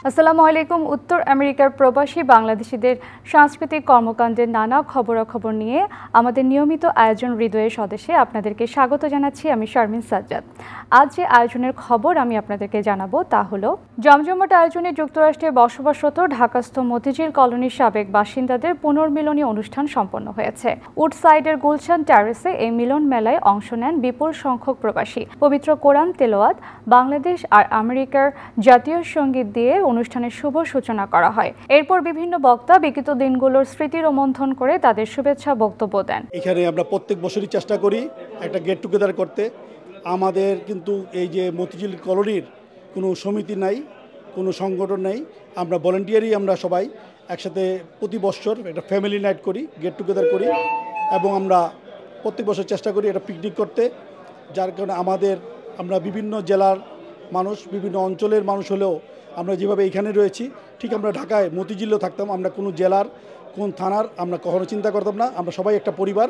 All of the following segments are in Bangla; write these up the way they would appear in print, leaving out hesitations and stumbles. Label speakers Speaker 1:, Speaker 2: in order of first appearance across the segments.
Speaker 1: আসসালামু আলাইকুম। উত্তর আমেরিকার প্রবাসী বাংলাদেশিদের সাংস্কৃতিক কর্মকাণ্ডের নানা খবরাখবর নিয়ে আমাদের নিয়মিত আয়োজন হৃদয়ের সদস্যে আপনাদেরকে স্বাগত জানাচ্ছি। আমি শারমিন সাজ্জাদ। আজ যে আয়োজনের খবর আমি আপনাদেরকে জানাবো তা হলো, জমজমাট আয়োজনে যুক্তরাষ্ট্রে বসবাসরত ঢাকাস্থ মতিঝিল কলোনির সাবেক বাসিন্দাদের পুনর্মিলনী অনুষ্ঠান সম্পন্ন হয়েছে। উডসাইডের গুলশান টেরেসে এই মিলন মেলায় অংশ নেন বিপুল সংখ্যক প্রবাসী। পবিত্র কোরআন তেলাওয়াত, বাংলাদেশ আর আমেরিকার জাতীয় সঙ্গীত দিয়ে অনুষ্ঠানের শুভ সূচনা করা হয়। এরপর বিভিন্ন বক্তা বিগত দিনগুলোর স্মৃতি রোমন্থন করে তাদের শুভেচ্ছা বক্তব্য দেন।
Speaker 2: এখানে আমরা প্রত্যেক বছরই চেষ্টা করি একটা গেট টুগেদার করতে। আমাদের কিন্তু এই যে মতিঝিল কলোনির কোনো সমিতি নাই, কোনো সংগঠন নাই, আমরা ভলেন্টিয়ারই আমরা সবাই একসাথে প্রতি বছর একটা ফ্যামিলি নাইট করি, গেট টুগেদার করি এবং আমরা প্রত্যেক বছর চেষ্টা করি একটা পিকনিক করতে। যার কারণে আমরা বিভিন্ন জেলার মানুষ, বিভিন্ন অঞ্চলের মানুষ হলেও আমরা যেভাবে এখানে রয়েছি, ঠিক আমরা ঢাকায় মতিঝিলেও থাকতাম, আমরা কোনো জেলার কোন থানার আমরা কখনো চিন্তা করতাম না। আমরা সবাই একটা পরিবার,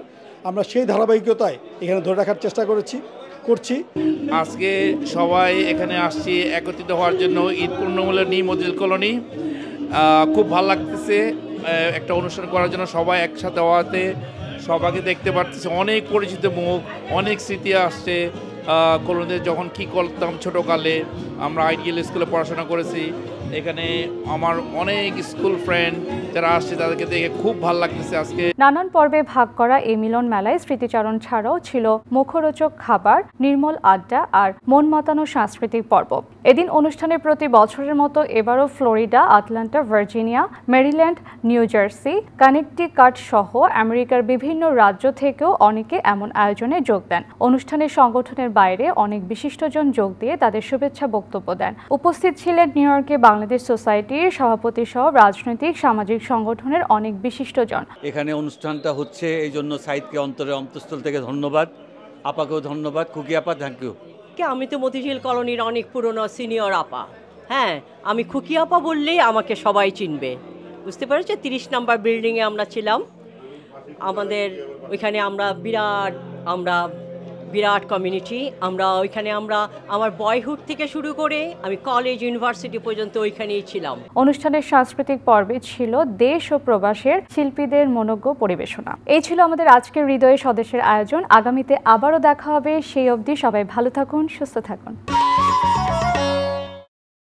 Speaker 2: আমরা সেই ধারাবাহিকতায় এখানে ধরে রাখার চেষ্টা করছি।
Speaker 3: আজকে সবাই এখানে আসছি একত্রিত হওয়ার জন্য ঈদ পুনর্মিলনী মতিঝিল কলোনি। খুব ভালো লাগতেছে একটা অনুষ্ঠান করার জন্য, সবাই একসাথে হওয়াতে সবাইকে দেখতে পারতেছে, অনেক পরিচিত মুখ, অনেক স্মৃতি আসছে। কলোনিতে যখন কী করতাম ছোটোকালে, আমরা আইডিয়াল স্কুলে পড়াশোনা করেছি, এখানে আমার অনেক স্কুল ফ্রেন্ড যারা আসছে তাদেরকে দেখে খুব ভালো লাগতেছে। আজকে
Speaker 1: নানান পর্বে ভাগ করা এই মিলন মেলায় স্মৃতিচারণ ছাড়াও ছিল মুখরোচক খাবার, নির্মল আড্ডা আর মন মাতানো সাংস্কৃতিক পর্ব। এদিন অনুষ্ঠানের প্রতি বছরের মতো এবারও Florida, Atlanta, Virginia, Maryland, new jersey, Connecticut সহ আমেরিকার বিভিন্ন রাজ্য থেকেও অনেকে এমন আয়োজনে যোগ দেন। অনুষ্ঠানের সংগঠনের বাইরে অনেক বিশিষ্টজন যোগ দিয়ে তাদের শুভেচ্ছা বক্তব্য দেন। উপস্থিত ছিলেন নিউ ইয়র্কে বাংলাদেশ সোসাইটির সভাপতি সহ রাজনৈতিক সামাজিক সংগঠনের অনেক বিশিষ্টজন।
Speaker 4: এখানে অনুষ্ঠানটা হচ্ছে এই জন্য সাইদকে অন্তঃস্থল থেকে ধন্যবাদ, আপাকেও ধন্যবাদ। খুকি আপা, থ্যাংক ইউ।
Speaker 5: আমি তো মতিঝিল কলোনির অনেক পুরনো সিনিয়র আপা। হ্যাঁ, আমি খুকি আপা বললেই আমাকে সবাই চিনবে, বুঝতে পেরেছে। 30 নম্বর বিল্ডিংয়ে আমরা ছিলাম। আমাদের ওইখানে আমরা বিরাট কমিউনিটি। ওইখানে আমার বয়হুড থেকে শুরু করে আমি কলেজ, ইউনিভার্সিটি পর্যন্ত ওইখানেই ছিলাম।
Speaker 1: অনুষ্ঠানের সাংস্কৃতিক পর্বে ছিল দেশ ও প্রবাসের শিল্পীদের মনোজ্ঞ পরিবেশনা। এই ছিল আমাদের আজকের হৃদয় সদস্যের আয়োজন। আগামীতে আবারও দেখা হবে। সেই অবধি সবাই ভালো থাকুন, সুস্থ থাকুন।